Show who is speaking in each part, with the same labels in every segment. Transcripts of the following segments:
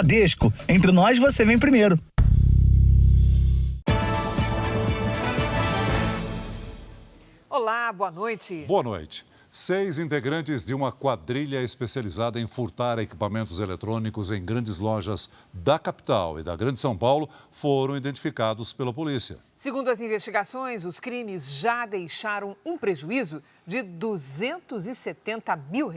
Speaker 1: Bradesco, entre nós você vem primeiro.
Speaker 2: Olá, boa noite.
Speaker 3: Boa noite. 6 integrantes de uma quadrilha especializada em furtar equipamentos eletrônicos em grandes lojas da capital e da Grande São Paulo foram identificados pela polícia.
Speaker 2: Segundo as investigações, os crimes já deixaram um prejuízo de R$270 mil.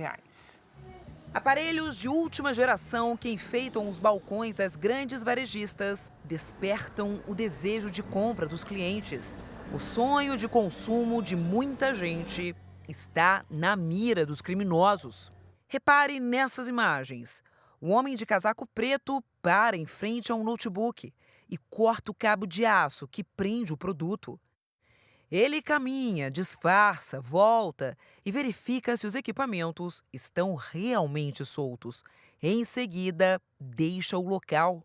Speaker 4: Aparelhos de última geração que enfeitam os balcões das grandes varejistas despertam o desejo de compra dos clientes. O sonho de consumo de muita gente está na mira dos criminosos. Repare nessas imagens. O homem de casaco preto para em frente a um notebook e corta o cabo de aço que prende o produto. Ele caminha, disfarça, volta e verifica se os equipamentos estão realmente soltos. Em seguida, deixa o local.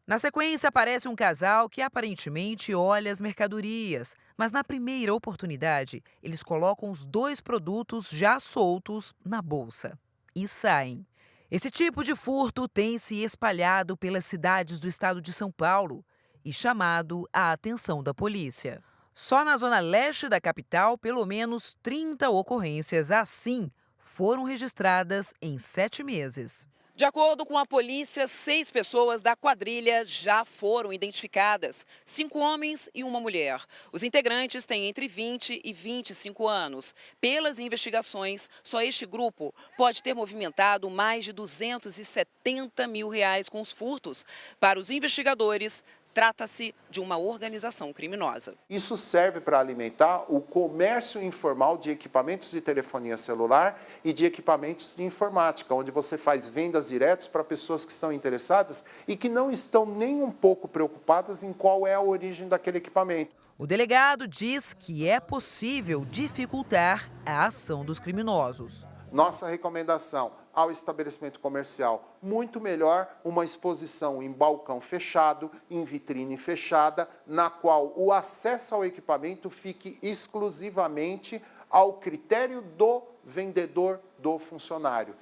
Speaker 4: Na sequência, aparece um casal que aparentemente olha as mercadorias, mas na primeira oportunidade, eles colocam os 2 produtos já soltos na bolsa e saem. Esse tipo de furto tem se espalhado pelas cidades do estado de São Paulo e chamado a atenção da polícia. Só na zona leste da capital, pelo menos 30 ocorrências assim foram registradas em 7 meses. De acordo com a polícia, 6 pessoas da quadrilha já foram identificadas, 5 homens e uma mulher. Os integrantes têm entre 20 e 25 anos. Pelas investigações, só este grupo pode ter movimentado mais de R$270 mil com os furtos. Para os investigadores, trata-se de uma organização criminosa.
Speaker 5: Isso serve para alimentar o comércio informal de equipamentos de telefonia celular e de equipamentos de informática, onde você faz vendas diretas para pessoas que estão interessadas e que não estão nem um pouco preocupadas em qual é a origem daquele equipamento.
Speaker 4: O delegado diz que é possível dificultar a ação dos criminosos.
Speaker 5: Nossa recomendação ao estabelecimento comercial, muito melhor uma exposição em balcão fechado, em vitrine fechada, na qual o acesso ao equipamento fique exclusivamente ao critério do vendedor, do funcionário.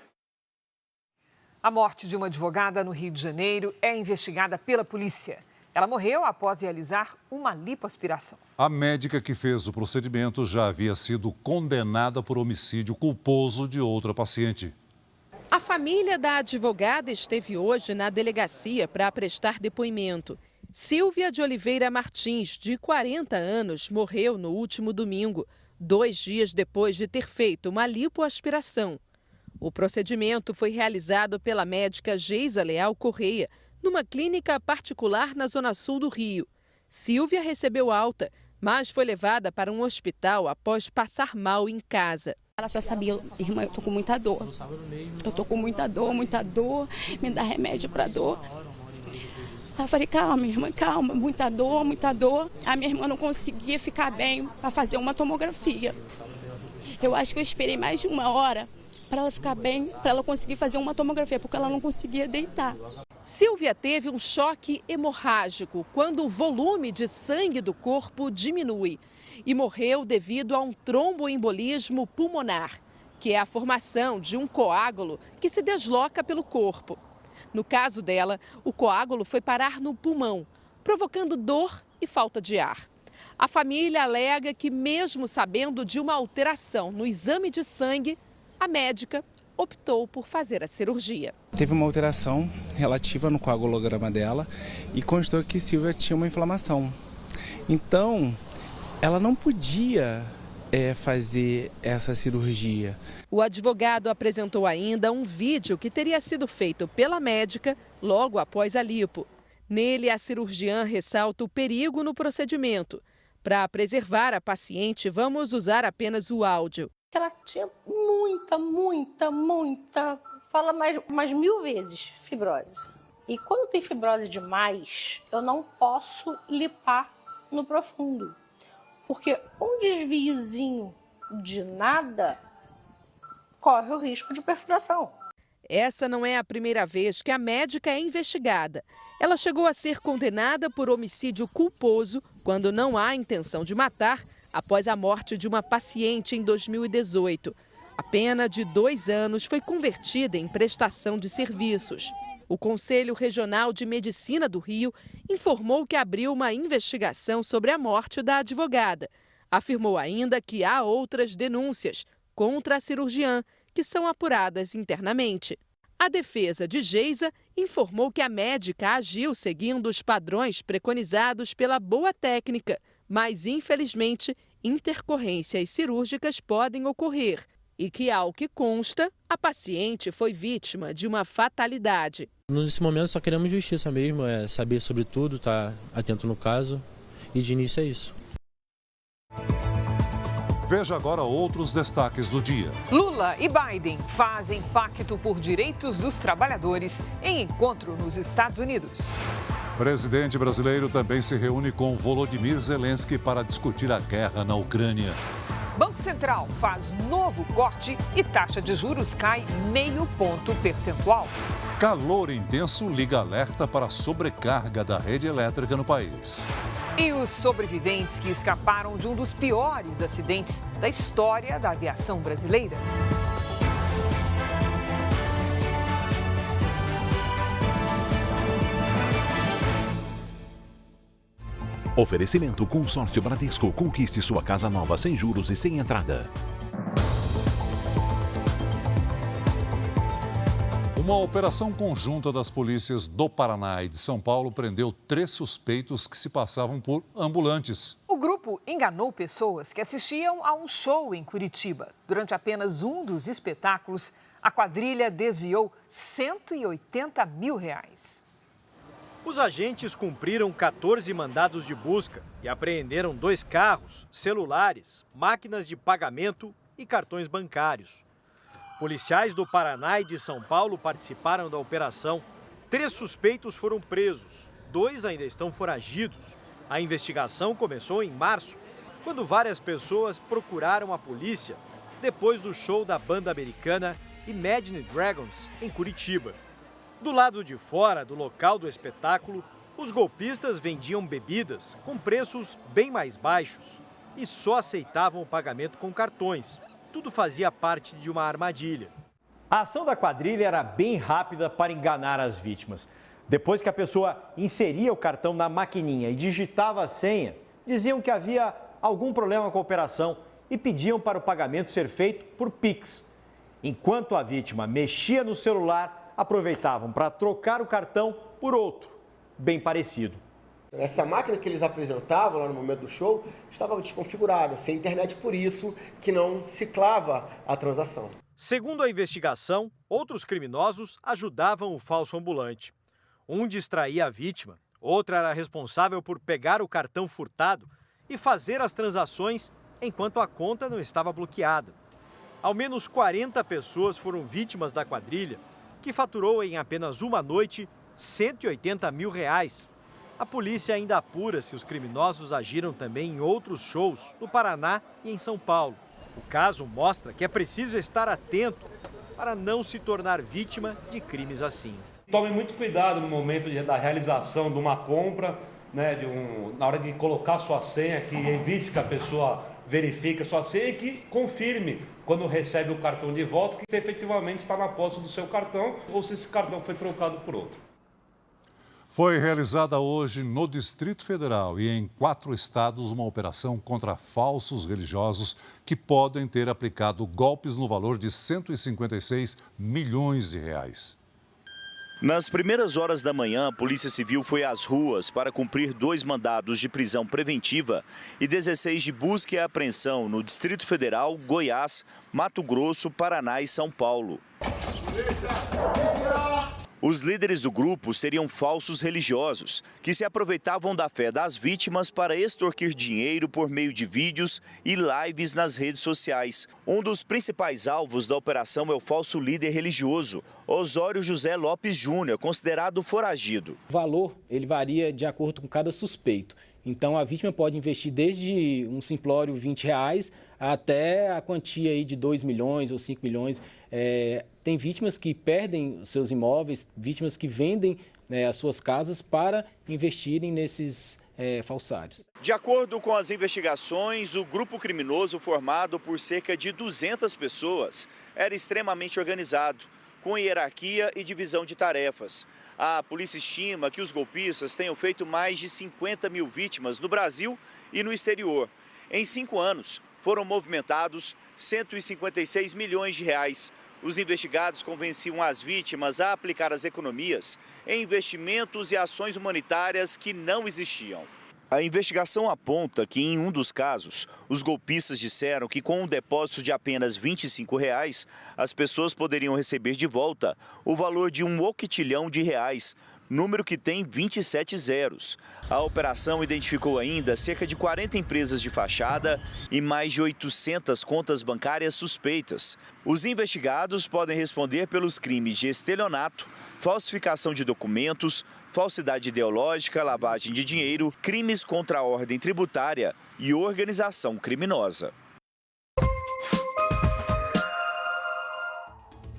Speaker 2: A morte de uma advogada no Rio de Janeiro é investigada pela polícia. Ela morreu após realizar uma lipoaspiração.
Speaker 3: A médica que fez o procedimento já havia sido condenada por homicídio culposo de outra paciente.
Speaker 6: A família da advogada esteve hoje na delegacia para prestar depoimento. Silvia de Oliveira Martins, de 40 anos, morreu no último domingo, 2 dias depois de ter feito uma lipoaspiração. O procedimento foi realizado pela médica Geisa Leal Correia, numa clínica particular na zona sul do Rio. Silvia recebeu alta, mas foi levada para um hospital após passar mal em casa.
Speaker 7: Ela já sabia, irmã, eu tô com muita dor. Eu tô com muita dor, me dá remédio para dor. Aí eu falei, calma, irmã, calma, muita dor. A minha irmã não conseguia ficar bem para fazer uma tomografia. Eu acho que eu esperei mais de 1 hora para ela ficar bem, para ela conseguir fazer uma tomografia, porque ela não conseguia deitar.
Speaker 6: Silvia teve um choque hemorrágico quando o volume de sangue do corpo diminui e morreu devido a um tromboembolismo pulmonar, que é a formação de um coágulo que se desloca pelo corpo. No caso dela, o coágulo foi parar no pulmão, provocando dor e falta de ar. A família alega que, mesmo sabendo de uma alteração no exame de sangue, a médica optou por fazer a cirurgia.
Speaker 8: Teve uma alteração relativa no coagulograma dela e constou que Silvia tinha uma inflamação. Então, ela não podia fazer essa cirurgia.
Speaker 6: O advogado apresentou ainda um vídeo que teria sido feito pela médica logo após a lipo. Nele, a cirurgiã ressalta o perigo no procedimento. Para preservar a paciente, vamos usar apenas o áudio.
Speaker 9: Ela tinha muita, fala mais 1000 vezes, fibrose. E quando tem fibrose demais, eu não posso lipar no profundo. Porque um desviozinho de nada corre o risco de perfuração.
Speaker 6: Essa não é a primeira vez que a médica é investigada. Ela chegou a ser condenada por homicídio culposo quando não há intenção de matar, após a morte de uma paciente em 2018. A pena de 2 anos foi convertida em prestação de serviços. O Conselho Regional de Medicina do Rio informou que abriu uma investigação sobre a morte da advogada. Afirmou ainda que há outras denúncias contra a cirurgiã, que são apuradas internamente. A defesa de Geisa informou que a médica agiu seguindo os padrões preconizados pela boa técnica, mas, infelizmente, intercorrências cirúrgicas podem ocorrer e que, ao que consta, a paciente foi vítima de uma fatalidade.
Speaker 10: Nesse momento só queremos justiça mesmo, saber sobre tudo, estar atento no caso, e de início é isso.
Speaker 3: Veja agora outros destaques do dia.
Speaker 2: Lula e Biden fazem pacto por direitos dos trabalhadores em encontro nos Estados Unidos.
Speaker 3: O presidente brasileiro também se reúne com Volodymyr Zelensky para discutir a guerra na Ucrânia.
Speaker 2: Banco Central faz novo corte e taxa de juros cai 0,5 ponto percentual.
Speaker 3: Calor intenso liga alerta para a sobrecarga da rede elétrica no país.
Speaker 2: E os sobreviventes que escaparam de um dos piores acidentes da história da aviação brasileira.
Speaker 11: Oferecimento Consórcio Bradesco. Conquiste sua casa nova sem juros e sem entrada.
Speaker 3: Uma operação conjunta das polícias do Paraná e de São Paulo prendeu 3 suspeitos que se passavam por ambulantes.
Speaker 2: O grupo enganou pessoas que assistiam a um show em Curitiba. Durante apenas um dos espetáculos, a quadrilha desviou R$180 mil.
Speaker 12: Os agentes cumpriram 14 mandados de busca e apreenderam 2 carros, celulares, máquinas de pagamento e cartões bancários. Policiais do Paraná e de São Paulo participaram da operação. 3 suspeitos foram presos, 2 ainda estão foragidos. A investigação começou em março, quando várias pessoas procuraram a polícia depois do show da banda americana Imagine Dragons em Curitiba. Do lado de fora do local do espetáculo, os golpistas vendiam bebidas com preços bem mais baixos e só aceitavam o pagamento com cartões. Tudo fazia parte de uma armadilha.
Speaker 13: A ação da quadrilha era bem rápida para enganar as vítimas. Depois que a pessoa inseria o cartão na maquininha e digitava a senha, diziam que havia algum problema com a operação e pediam para o pagamento ser feito por Pix. Enquanto a vítima mexia no celular, aproveitavam para trocar o cartão por outro, bem parecido.
Speaker 14: Essa máquina que eles apresentavam lá no momento do show estava desconfigurada, sem internet, por isso que não ciclava a transação.
Speaker 12: Segundo a investigação, outros criminosos ajudavam o falso ambulante. Um distraía a vítima, outro era responsável por pegar o cartão furtado e fazer as transações enquanto a conta não estava bloqueada. Ao menos 40 pessoas foram vítimas da quadrilha, que faturou em apenas uma noite R$180 mil. A polícia ainda apura se os criminosos agiram também em outros shows no Paraná e em São Paulo. O caso mostra que é preciso estar atento para não se tornar vítima de crimes assim.
Speaker 15: Tome muito cuidado no momento da realização de uma compra, na hora de colocar sua senha, que evite que a pessoa verifique a sua senha e que confirme, quando recebe o cartão de volta, que você efetivamente está na posse do seu cartão ou se esse cartão foi trocado por outro.
Speaker 3: Foi realizada hoje no Distrito Federal e em 4 estados uma operação contra falsos religiosos que podem ter aplicado golpes no valor de R$156 milhões.
Speaker 16: Nas primeiras horas da manhã, a Polícia Civil foi às ruas para cumprir 2 mandados de prisão preventiva e 16 de busca e apreensão no Distrito Federal, Goiás, Mato Grosso, Paraná e São Paulo. Os líderes do grupo seriam falsos religiosos, que se aproveitavam da fé das vítimas para extorquir dinheiro por meio de vídeos e lives nas redes sociais. Um dos principais alvos da operação é o falso líder religioso, Osório José Lopes Júnior, considerado foragido.
Speaker 17: O valor ele varia de acordo com cada suspeito. Então, a vítima pode investir desde um simplório R$20 até a quantia aí de 2 milhões ou 5 milhões. Tem vítimas que perdem os seus imóveis, vítimas que vendem as suas casas para investirem nesses falsários.
Speaker 16: De acordo com as investigações, o grupo criminoso, formado por cerca de 200 pessoas, era extremamente organizado. com hierarquia e divisão de tarefas. A polícia estima que os golpistas tenham feito mais de 50 mil vítimas no Brasil e no exterior. Em 5 anos, foram movimentados 156 milhões de reais. Os investigados convenciam as vítimas a aplicar as economias em investimentos e ações humanitárias que não existiam. A investigação aponta que, em um dos casos, os golpistas disseram que com um depósito de apenas R$ 25, as pessoas poderiam receber de volta o valor de R$ 1 octilhão, número que tem 27 zeros. A operação identificou ainda cerca de 40 empresas de fachada e mais de 800 contas bancárias suspeitas. Os investigados podem responder pelos crimes de estelionato, falsificação de documentos, falsidade ideológica, lavagem de dinheiro, crimes contra a ordem tributária e organização criminosa.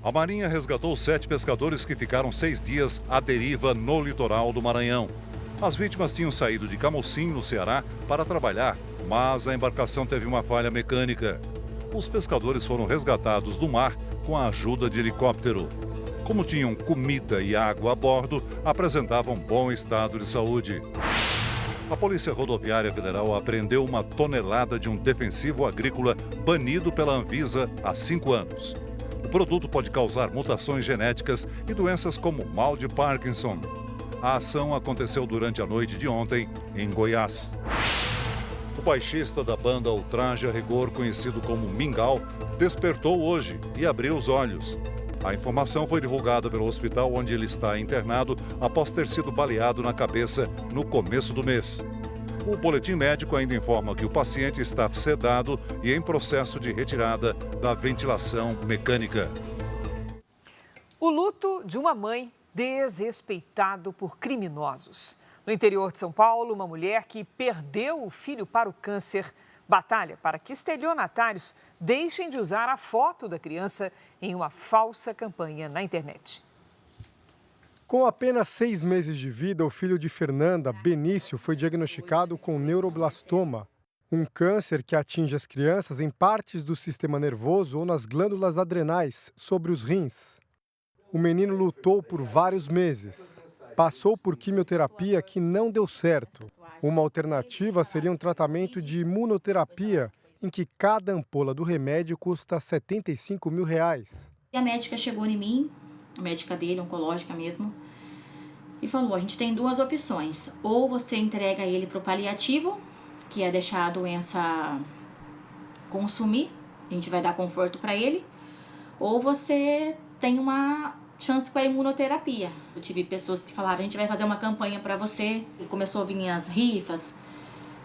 Speaker 3: A Marinha resgatou 7 pescadores que ficaram 6 dias à deriva no litoral do Maranhão. As vítimas tinham saído de Camocim, no Ceará, para trabalhar, mas a embarcação teve uma falha mecânica. Os pescadores foram resgatados do mar com a ajuda de helicóptero. Como tinham comida e água a bordo, apresentavam bom estado de saúde. A Polícia Rodoviária Federal apreendeu 1 tonelada de um defensivo agrícola banido pela Anvisa há 5 anos. O produto pode causar mutações genéticas e doenças como mal de Parkinson. A ação aconteceu durante a noite de ontem, em Goiás. O baixista da banda Ultraje a Rigor, conhecido como Mingau, despertou hoje e abriu os olhos. A informação foi divulgada pelo hospital onde ele está internado após ter sido baleado na cabeça no começo do mês. O boletim médico ainda informa que o paciente está sedado e em processo de retirada da ventilação mecânica.
Speaker 2: O luto de uma mãe desrespeitado por criminosos. No interior de São Paulo, uma mulher que perdeu o filho para o câncer batalha para que estelionatários deixem de usar a foto da criança em uma falsa campanha na internet.
Speaker 18: Com apenas 6 meses de vida, o filho de Fernanda, Benício, foi diagnosticado com neuroblastoma, um câncer que atinge as crianças em partes do sistema nervoso ou nas glândulas adrenais, sobre os rins. O menino lutou por vários meses. Passou por quimioterapia que não deu certo. Uma alternativa seria um tratamento de imunoterapia, em que cada ampola do remédio custa R$ 75 mil.
Speaker 19: E a médica chegou em mim, a médica dele, oncológica mesmo, e falou, a gente tem 2 opções. Ou você entrega ele para o paliativo, que é deixar a doença consumir, a gente vai dar conforto para ele, ou você tem uma chance com a imunoterapia. Eu tive pessoas que falaram, a gente vai fazer uma campanha para você. E começou a vir as rifas,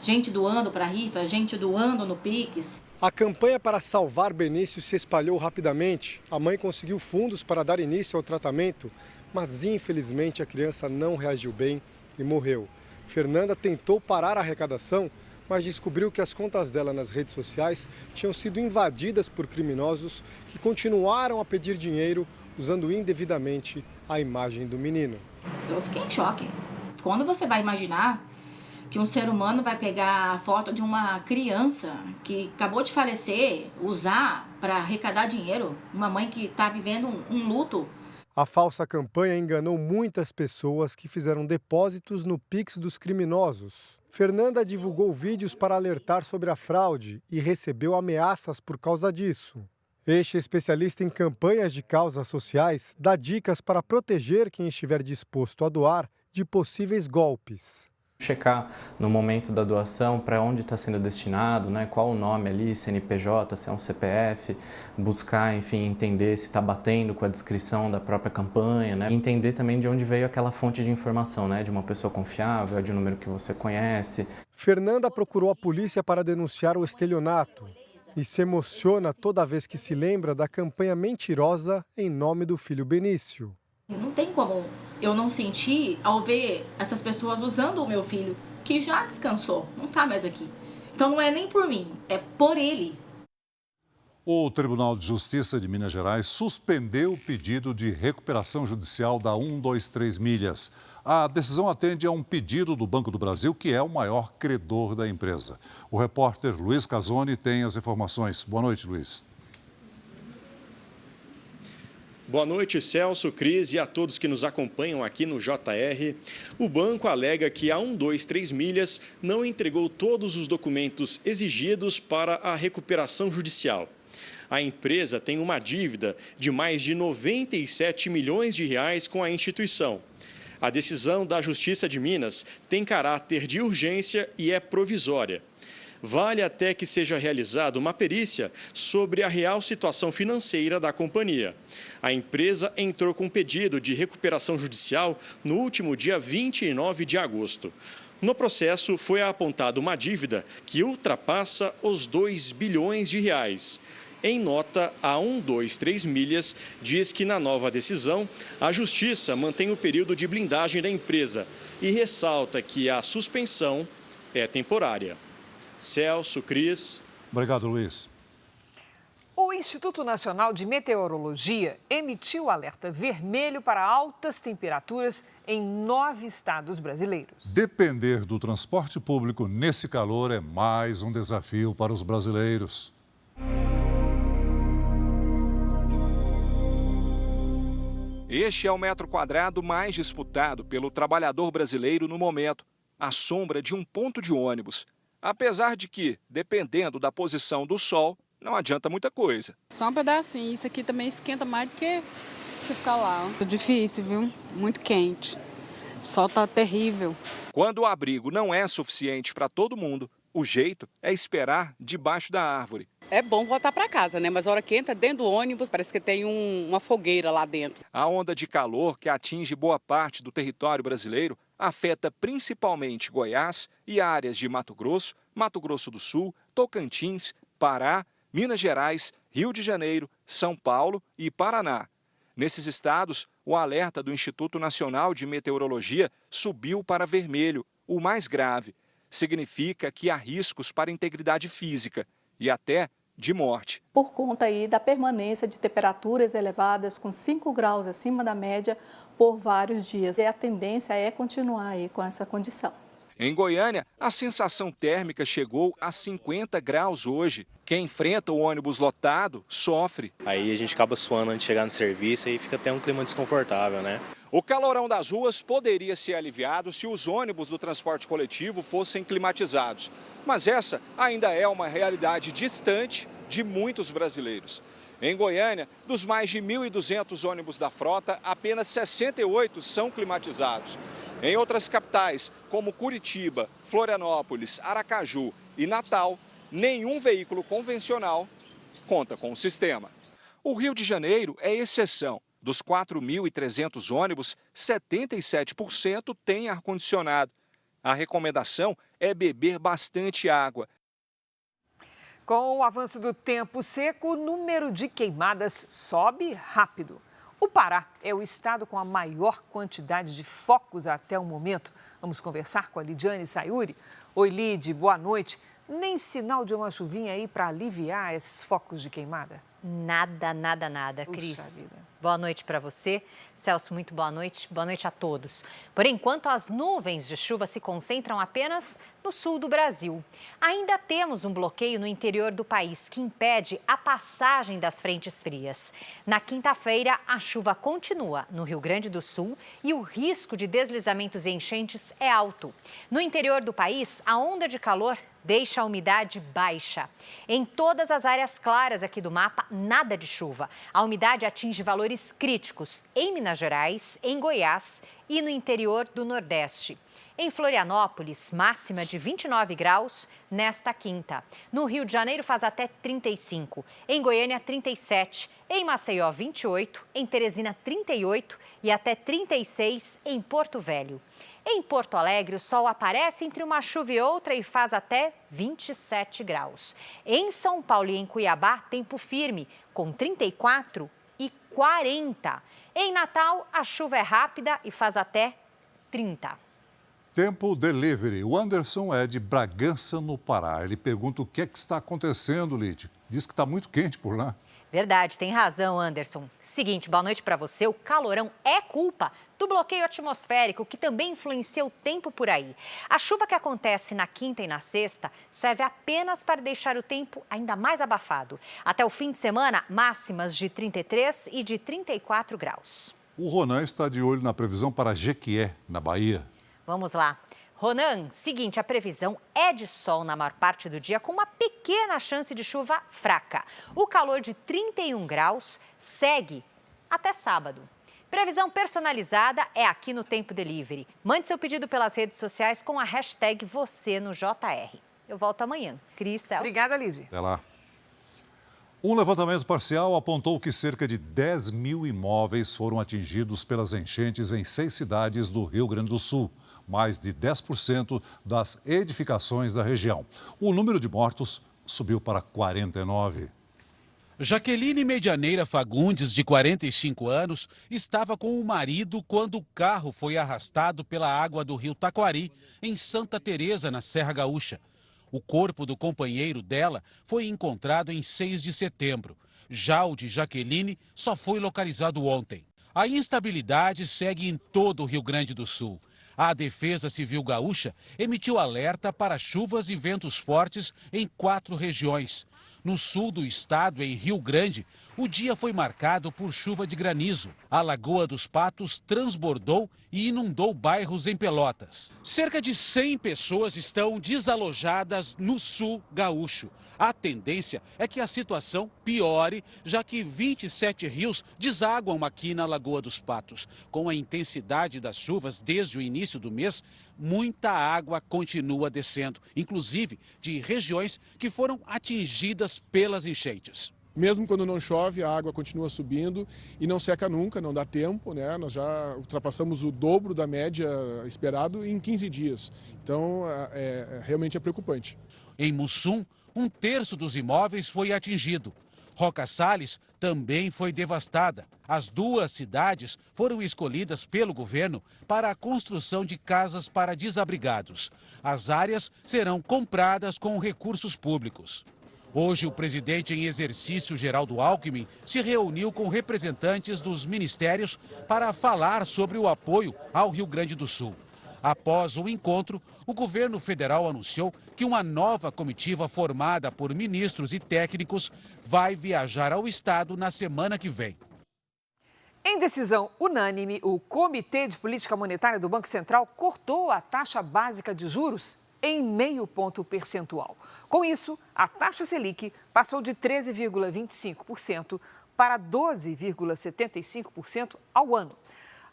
Speaker 19: gente doando para rifa, gente doando no Pix.
Speaker 18: A campanha para salvar Benício se espalhou rapidamente. A mãe conseguiu fundos para dar início ao tratamento, mas infelizmente a criança não reagiu bem e morreu. Fernanda tentou parar a arrecadação, mas descobriu que as contas dela nas redes sociais tinham sido invadidas por criminosos que continuaram a pedir dinheiro usando indevidamente a imagem do menino.
Speaker 19: Eu fiquei em choque. Quando você vai imaginar que um ser humano vai pegar a foto de uma criança que acabou de falecer, usar para arrecadar dinheiro, uma mãe que está vivendo um luto.
Speaker 18: A falsa campanha enganou muitas pessoas que fizeram depósitos no Pix dos criminosos. Fernanda divulgou vídeos para alertar sobre a fraude e recebeu ameaças por causa disso. Este especialista em campanhas de causas sociais dá dicas para proteger quem estiver disposto a doar de possíveis golpes.
Speaker 20: Checar no momento da doação para onde está sendo destinado, né? Qual o nome ali, CNPJ, se é um CPF, buscar, enfim, entender se está batendo com a descrição da própria campanha, né? E entender também de onde veio aquela fonte de informação, né? De uma pessoa confiável, de um número que você conhece.
Speaker 18: Fernanda procurou a polícia para denunciar o estelionato e se emociona toda vez que se lembra da campanha mentirosa em nome do filho Benício.
Speaker 19: Não tem como eu não sentir ao ver essas pessoas usando o meu filho, que já descansou, não está mais aqui. Então não é nem por mim, é por ele.
Speaker 3: O Tribunal de Justiça de Minas Gerais suspendeu o pedido de recuperação judicial da 123 Milhas. A decisão atende a um pedido do Banco do Brasil, que é o maior credor da empresa. O repórter Luiz Casoni tem as informações. Boa noite, Luiz.
Speaker 21: Boa noite, Celso, Cris e a todos que nos acompanham aqui no JR. O banco alega que a 123 Milhas não entregou todos os documentos exigidos para a recuperação judicial. A empresa tem uma dívida de mais de 97 milhões de reais com a instituição. A decisão da Justiça de Minas tem caráter de urgência e é provisória. Vale até que seja realizada uma perícia sobre a real situação financeira da companhia. A empresa entrou com pedido de recuperação judicial no último dia 29 de agosto. No processo, foi apontada uma dívida que ultrapassa os 2 bilhões de reais. Em nota, a 123 Milhas diz que na nova decisão, a Justiça mantém o período de blindagem da empresa e ressalta que a suspensão é temporária. Celso, Cris.
Speaker 3: Obrigado, Luiz.
Speaker 2: O Instituto Nacional de Meteorologia emitiu alerta vermelho para altas temperaturas em 9 estados brasileiros.
Speaker 3: Depender do transporte público nesse calor é mais um desafio para os brasileiros.
Speaker 22: Este é o metro quadrado mais disputado pelo trabalhador brasileiro no momento, à sombra de um ponto de ônibus. Apesar de que, dependendo da posição do sol, não adianta muita coisa.
Speaker 23: Só um pedacinho, isso aqui também esquenta mais do que se ficar lá. É difícil, viu? Muito quente. O sol tá terrível.
Speaker 22: Quando o abrigo não é suficiente para todo mundo, o jeito é esperar debaixo da árvore.
Speaker 24: É bom voltar para casa, né? Mas a hora que entra dentro do ônibus, parece que tem uma fogueira lá dentro.
Speaker 22: A onda de calor que atinge boa parte do território brasileiro afeta principalmente Goiás e áreas de Mato Grosso, Mato Grosso do Sul, Tocantins, Pará, Minas Gerais, Rio de Janeiro, São Paulo e Paraná. Nesses estados, o alerta do Instituto Nacional de Meteorologia subiu para vermelho, o mais grave. Significa que há riscos para a integridade física e até de morte.
Speaker 25: Por conta aí da permanência de temperaturas elevadas com 5 graus acima da média por vários dias. E a tendência é continuar aí com essa condição.
Speaker 22: Em Goiânia, a sensação térmica chegou a 50 graus hoje. Quem enfrenta o ônibus lotado sofre.
Speaker 26: Aí a gente acaba suando antes de chegar no serviço e fica até um clima desconfortável, né?
Speaker 22: O calorão das ruas poderia ser aliviado se os ônibus do transporte coletivo fossem climatizados. Mas essa ainda é uma realidade distante de muitos brasileiros. Em Goiânia, dos mais de 1.200 ônibus da frota, apenas 68 são climatizados. Em outras capitais, como Curitiba, Florianópolis, Aracaju e Natal, nenhum veículo convencional conta com o sistema. O Rio de Janeiro é exceção. Dos 4.300 ônibus, 77% têm ar-condicionado. A recomendação é beber bastante água.
Speaker 2: Com o avanço do tempo seco, o número de queimadas sobe rápido. O Pará é o estado com a maior quantidade de focos até o momento. Vamos conversar com a Lidiane Sayuri. Oi, Lid, boa noite. Nem sinal de uma chuvinha aí para aliviar esses focos de queimada?
Speaker 27: Nada, nada, nada, Cris.
Speaker 2: Puxa vida.
Speaker 27: Boa noite para você. Celso, muito boa noite a todos. Por enquanto, as nuvens de chuva se concentram apenas no sul do Brasil. Ainda temos um bloqueio no interior do país que impede a passagem das frentes frias. Na quinta-feira, a chuva continua no Rio Grande do Sul e o risco de deslizamentos e enchentes é alto. No interior do país, a onda de calor deixa a umidade baixa. Em todas as áreas claras aqui do mapa, nada de chuva. A umidade atinge valores críticos em Minas Gerais, em Goiás e no interior do Nordeste. Em Florianópolis, máxima de 29 graus nesta quinta. No Rio de Janeiro faz até 35. Em Goiânia, 37. Em Maceió, 28. Em Teresina, 38. E até 36 em Porto Velho. Em Porto Alegre, o sol aparece entre uma chuva e outra e faz até 27 graus. Em São Paulo e em Cuiabá, tempo firme, com 34 e 40. Em Natal, a chuva é rápida e faz até 30.
Speaker 3: Tempo Delivery. O Anderson é de Bragança, no Pará. Ele pergunta o que é que está acontecendo, Lid. Diz que está muito quente por lá.
Speaker 27: Verdade, tem razão, Anderson. Seguinte, boa noite para você. O calorão é culpa do bloqueio atmosférico, que também influencia o tempo por aí. A chuva que acontece na quinta e na sexta serve apenas para deixar o tempo ainda mais abafado. Até o fim de semana, máximas de 33 e de 34 graus.
Speaker 3: O Ronan está de olho na previsão para Jequié, na Bahia.
Speaker 27: Vamos lá. Ronan, seguinte, a previsão é de sol na maior parte do dia, com uma pequena chance de chuva fraca. O calor de 31 graus segue até sábado. Previsão personalizada é aqui no Tempo Delivery. Mande seu pedido pelas redes sociais com a hashtag #VocêNoJR. Eu volto amanhã. Cris, Celso.
Speaker 2: Obrigada, Lígia.
Speaker 3: Até lá. Um levantamento parcial apontou que cerca de 10 mil imóveis foram atingidos pelas enchentes em 6 cidades do Rio Grande do Sul. Mais de 10% das edificações da região. O número de mortos subiu para 49.
Speaker 1: Jaqueline Medianeira Fagundes, de 45 anos, estava com o marido quando o carro foi arrastado pela água do rio Taquari, em Santa Teresa, na Serra Gaúcha. O corpo do companheiro dela foi encontrado em 6 de setembro. Já o de Jaqueline só foi localizado ontem. A instabilidade segue em todo o Rio Grande do Sul. A Defesa Civil Gaúcha emitiu alerta para chuvas e ventos fortes em 4 regiões. No sul do estado, em Rio Grande, o dia foi marcado por chuva de granizo. A Lagoa dos Patos transbordou e inundou bairros em Pelotas. Cerca de 100 pessoas estão desalojadas no sul gaúcho. A tendência é que a situação piore, já que 27 rios desaguam aqui na Lagoa dos Patos. Com a intensidade das chuvas desde o início do mês, muita água continua descendo, inclusive de regiões que foram atingidas pelas enchentes.
Speaker 4: Mesmo quando não chove, a água continua subindo e não seca nunca, não dá tempo, né? Nós já ultrapassamos o dobro da média esperado em 15 dias. Então, realmente é preocupante.
Speaker 1: Em Mussum, 1/3 dos imóveis foi atingido. Roca Salles também foi devastada. As 2 cidades foram escolhidas pelo governo para a construção de casas para desabrigados. As áreas serão compradas com recursos públicos. Hoje, o presidente em exercício, Geraldo Alckmin, se reuniu com representantes dos ministérios para falar sobre o apoio ao Rio Grande do Sul. Após o encontro, o governo federal anunciou que uma nova comitiva formada por ministros e técnicos vai viajar ao estado na semana que vem.
Speaker 2: Em decisão unânime, o Comitê de Política Monetária do Banco Central cortou a taxa básica de juros em 0,5 ponto percentual. Com isso, a taxa Selic passou de 13,25% para 12,75% ao ano.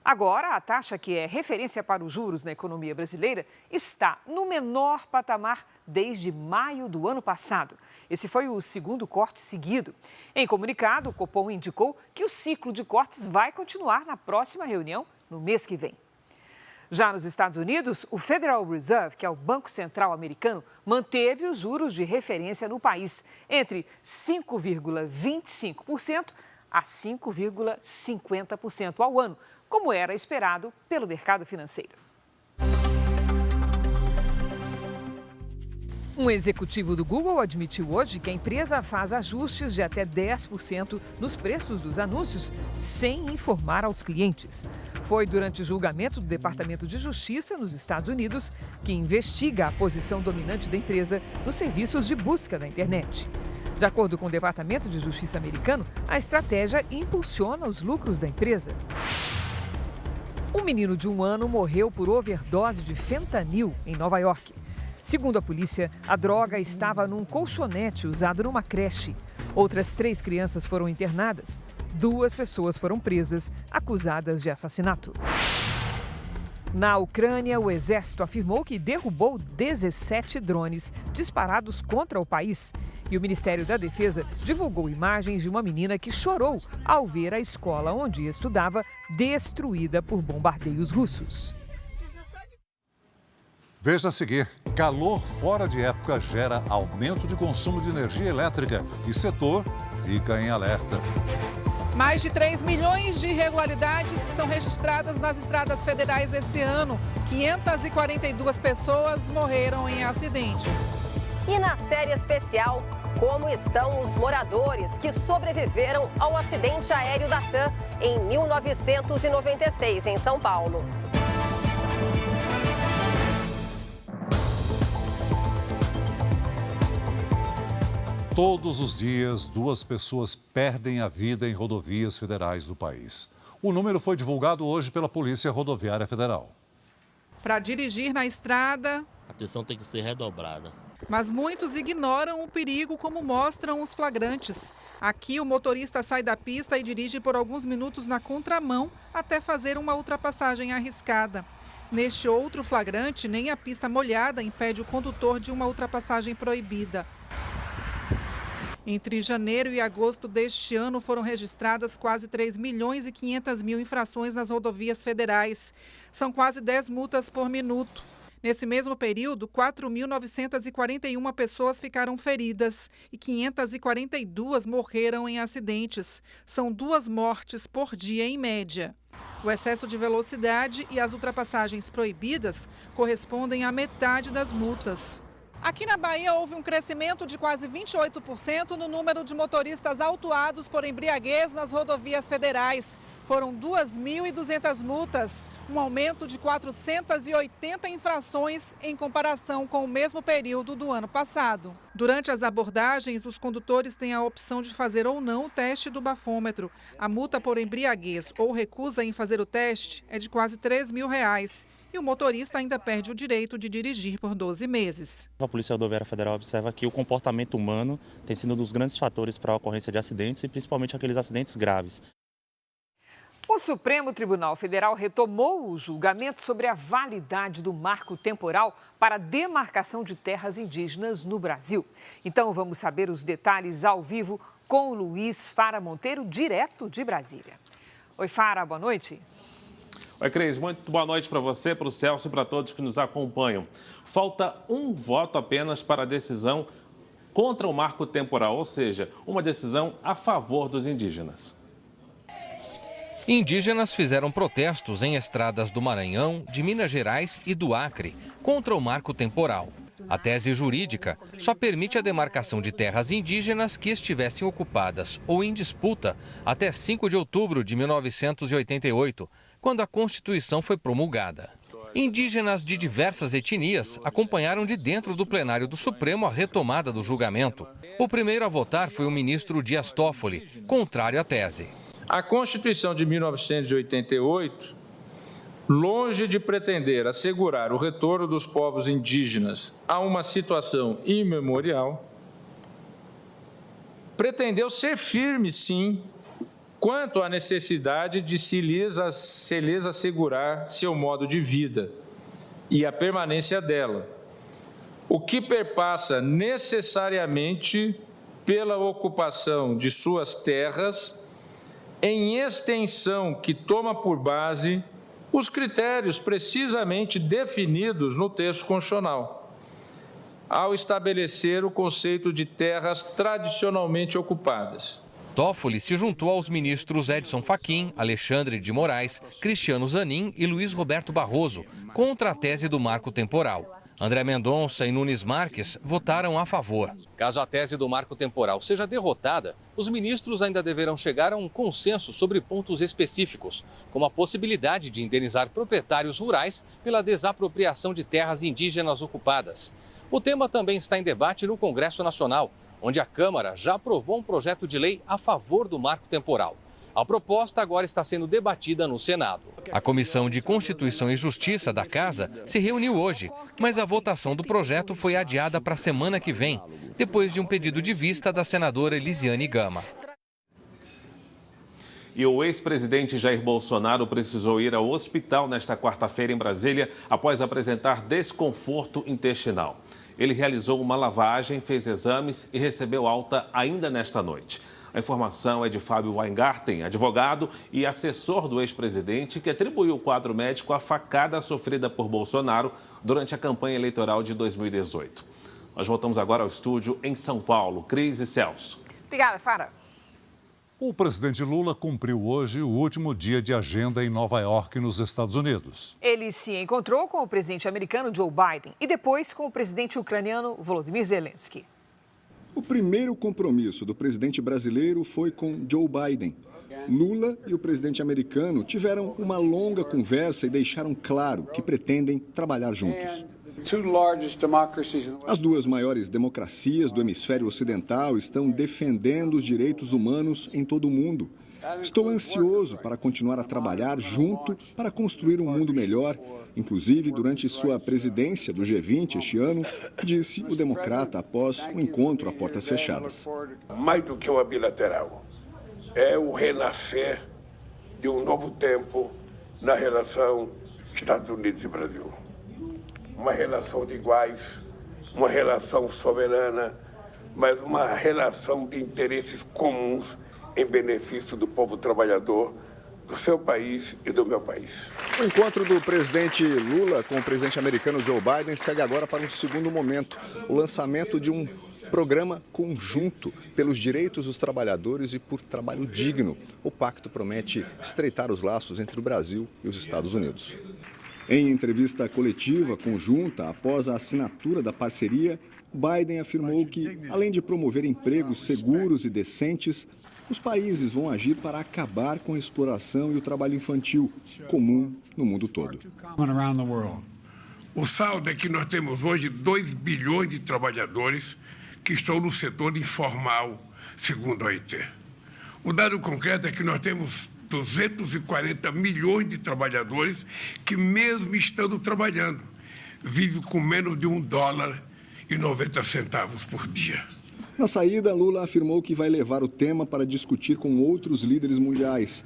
Speaker 2: Agora, a taxa que é referência para os juros na economia brasileira está no menor patamar desde maio do ano passado. Esse foi o segundo corte seguido. Em comunicado, o Copom indicou que o ciclo de cortes vai continuar na próxima reunião, no mês que vem. Já nos Estados Unidos, o Federal Reserve, que é o Banco Central americano, manteve os juros de referência no país entre 5,25% a 5,50% ao ano, como era esperado pelo mercado financeiro. Um executivo do Google admitiu hoje que a empresa faz ajustes de até 10% nos preços dos anúncios sem informar aos clientes. Foi durante o julgamento do Departamento de Justiça nos Estados Unidos que investiga a posição dominante da empresa nos serviços de busca na internet. De acordo com o Departamento de Justiça americano, a estratégia impulsiona os lucros da empresa. Um menino de 1 ano morreu por overdose de fentanil em Nova York. Segundo a polícia, a droga estava num colchonete usado numa creche. Outras 3 crianças foram internadas. 2 pessoas foram presas, acusadas de assassinato. Na Ucrânia, o exército afirmou que derrubou 17 drones disparados contra o país. E o Ministério da Defesa divulgou imagens de uma menina que chorou ao ver a escola onde estudava destruída por bombardeios russos.
Speaker 3: Veja a seguir, calor fora de época gera aumento de consumo de energia elétrica e setor fica em alerta.
Speaker 5: Mais de 3 milhões de irregularidades são registradas nas estradas federais esse ano. 542 pessoas morreram em acidentes.
Speaker 6: E na série especial, como estão os moradores que sobreviveram ao acidente aéreo da TAM em 1996, em São Paulo.
Speaker 3: Todos os dias, 2 pessoas perdem a vida em rodovias federais do país. O número foi divulgado hoje pela Polícia Rodoviária Federal.
Speaker 5: Para dirigir na estrada,
Speaker 7: A atenção tem que ser redobrada.
Speaker 5: mas muitos ignoram o perigo, como mostram os flagrantes. Aqui, o motorista sai da pista e dirige por alguns minutos na contramão até fazer uma ultrapassagem arriscada. Neste outro flagrante, nem a pista molhada impede o condutor de uma ultrapassagem proibida. Entre janeiro e agosto deste ano, foram registradas quase 3 milhões e 500 mil infrações nas rodovias federais. São quase 10 multas por minuto. Nesse mesmo período, 4.941 pessoas ficaram feridas e 542 morreram em acidentes. São 2 mortes por dia, em média. O excesso de velocidade e as ultrapassagens proibidas correspondem à metade das multas. Aqui na Bahia, houve um crescimento de quase 28% no número de motoristas autuados por embriaguez nas rodovias federais. Foram 2.200 multas, um aumento de 480 infrações em comparação com o mesmo período do ano passado. Durante as abordagens, os condutores têm a opção de fazer ou não o teste do bafômetro. A multa por embriaguez ou recusa em fazer o teste é de quase R$ 3.000. E o motorista ainda perde o direito de dirigir por 12 meses.
Speaker 8: A Polícia Rodoviária Federal observa que o comportamento humano tem sido um dos grandes fatores para a ocorrência de acidentes e principalmente aqueles acidentes graves.
Speaker 2: O Supremo Tribunal Federal retomou o julgamento sobre a validade do marco temporal para a demarcação de terras indígenas no Brasil. Então vamos saber os detalhes ao vivo com o Luiz Fara Monteiro, direto de Brasília. Oi, Fara, boa noite.
Speaker 9: Oi, Cris, muito boa noite para você, para o Celso e para todos que nos acompanham. Falta um voto apenas para a decisão contra o marco temporal, ou seja, uma decisão a favor dos indígenas.
Speaker 10: Indígenas fizeram protestos em estradas do Maranhão, de Minas Gerais e do Acre contra o marco temporal. A tese jurídica só permite a demarcação de terras indígenas que estivessem ocupadas ou em disputa até 5 de outubro de 1988, quando a Constituição foi promulgada. Indígenas de diversas etnias acompanharam de dentro do plenário do Supremo a retomada do julgamento. O primeiro a votar foi o ministro Dias Toffoli, contrário à tese.
Speaker 11: A Constituição de 1988, longe de pretender assegurar o retorno dos povos indígenas a uma situação imemorial, pretendeu ser firme, sim, quanto à necessidade de se lhes assegurar seu modo de vida e a permanência dela, o que perpassa necessariamente pela ocupação de suas terras em extensão que toma por base os critérios precisamente definidos no texto constitucional, ao estabelecer o conceito de terras tradicionalmente ocupadas.
Speaker 10: Toffoli se juntou aos ministros Edson Fachin, Alexandre de Moraes, Cristiano Zanin e Luiz Roberto Barroso, contra a tese do marco temporal. André Mendonça e Nunes Marques votaram a favor. Caso a tese do marco temporal seja derrotada, os ministros ainda deverão chegar a um consenso sobre pontos específicos, como a possibilidade de indenizar proprietários rurais pela desapropriação de terras indígenas ocupadas. O tema também está em debate no Congresso Nacional, onde a Câmara já aprovou um projeto de lei a favor do marco temporal. A proposta agora está sendo debatida no Senado. A Comissão de Constituição e Justiça da Casa se reuniu hoje, mas a votação do projeto foi adiada para a semana que vem, depois de um pedido de vista da senadora Elisiane Gama.
Speaker 9: E o ex-presidente Jair Bolsonaro precisou ir ao hospital nesta quarta-feira em Brasília após apresentar desconforto intestinal. Ele realizou uma lavagem, fez exames e recebeu alta ainda nesta noite. A informação é de Fábio Weingarten, advogado e assessor do ex-presidente, que atribuiu o quadro médico à facada sofrida por Bolsonaro durante a campanha eleitoral de 2018. Nós voltamos agora ao estúdio em São Paulo. Cris e Celso.
Speaker 2: Obrigada, Fara.
Speaker 3: O presidente Lula cumpriu hoje o último dia de agenda em Nova York, nos Estados Unidos.
Speaker 2: Ele se encontrou com o presidente americano Joe Biden e depois com o presidente ucraniano Volodymyr Zelensky.
Speaker 12: O primeiro compromisso do presidente brasileiro foi com Joe Biden. Lula e o presidente americano tiveram uma longa conversa e deixaram claro que pretendem trabalhar juntos. As duas maiores democracias do hemisfério ocidental estão defendendo os direitos humanos em todo o mundo. Estou ansioso para continuar a trabalhar junto para construir um mundo melhor, inclusive durante sua presidência do G20 este ano, disse o democrata após o encontro a portas fechadas.
Speaker 13: Mais do que uma bilateral, é o renascer de um novo tempo na relação Estados Unidos e Brasil. Uma relação de iguais, uma relação soberana, mas uma relação de interesses comuns em benefício do povo trabalhador, do seu país e do meu país.
Speaker 12: O encontro do presidente Lula com o presidente americano Joe Biden segue agora para um segundo momento, o lançamento de um programa conjunto pelos direitos dos trabalhadores e por trabalho digno. O pacto promete estreitar os laços entre o Brasil e os Estados Unidos. Em entrevista coletiva conjunta após a assinatura da parceria, Biden afirmou que, além de promover empregos seguros e decentes, os países vão agir para acabar com a exploração e o trabalho infantil, comum no mundo todo.
Speaker 13: O saldo é que nós temos hoje 2 bilhões de trabalhadores que estão no setor informal, segundo a OIT. O dado concreto é que nós temos 240 milhões de trabalhadores que, mesmo estando trabalhando, vivem com menos de $1,90 por dia.
Speaker 12: Na saída, Lula afirmou que vai levar o tema para discutir com outros líderes mundiais.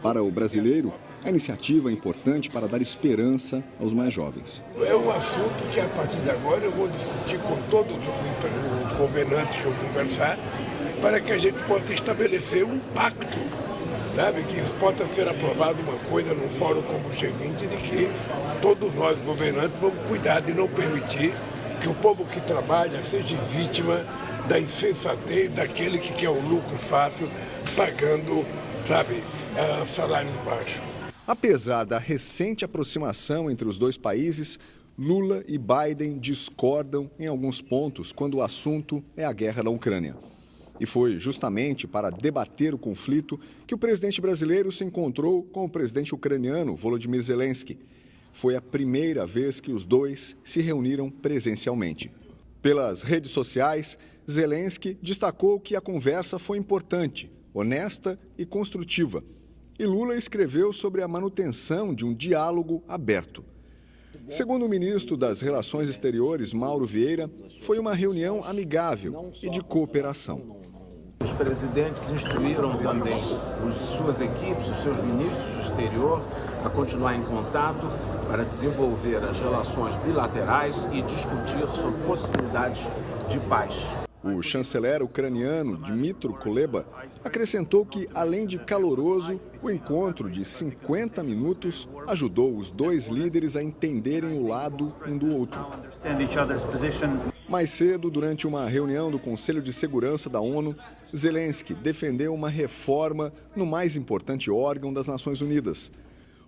Speaker 12: Para o brasileiro, a iniciativa é importante para dar esperança aos mais jovens.
Speaker 13: É um assunto que, a partir de agora, eu vou discutir com todos os governantes que eu conversar, para que a gente possa estabelecer um pacto, sabe, que possa ser aprovado uma coisa num fórum como o G20, de que todos nós, governantes, vamos cuidar de não permitir que o povo que trabalha seja vítima da insensatez daquele que quer o lucro fácil, pagando, sabe, salários baixos.
Speaker 12: Apesar da recente aproximação entre os dois países, Lula e Biden discordam em alguns pontos quando o assunto é a guerra na Ucrânia. E foi justamente para debater o conflito que o presidente brasileiro se encontrou com o presidente ucraniano, Volodymyr Zelensky. Foi a primeira vez que os dois se reuniram presencialmente. Pelas redes sociais, Zelensky destacou que a conversa foi importante, honesta e construtiva. E Lula escreveu sobre a manutenção de um diálogo aberto. Segundo o ministro das Relações Exteriores, Mauro Vieira, foi uma reunião amigável e de cooperação.
Speaker 14: Os presidentes instruíram também suas equipes, os seus ministros do exterior, a continuar em contato para desenvolver as relações bilaterais e discutir sobre possibilidades de paz.
Speaker 12: O chanceler ucraniano Dmytro Kuleba acrescentou que, além de caloroso, o encontro de 50 minutos ajudou os dois líderes a entenderem o lado um do outro. Mais cedo, durante uma reunião do Conselho de Segurança da ONU, Zelensky defendeu uma reforma no mais importante órgão das Nações Unidas.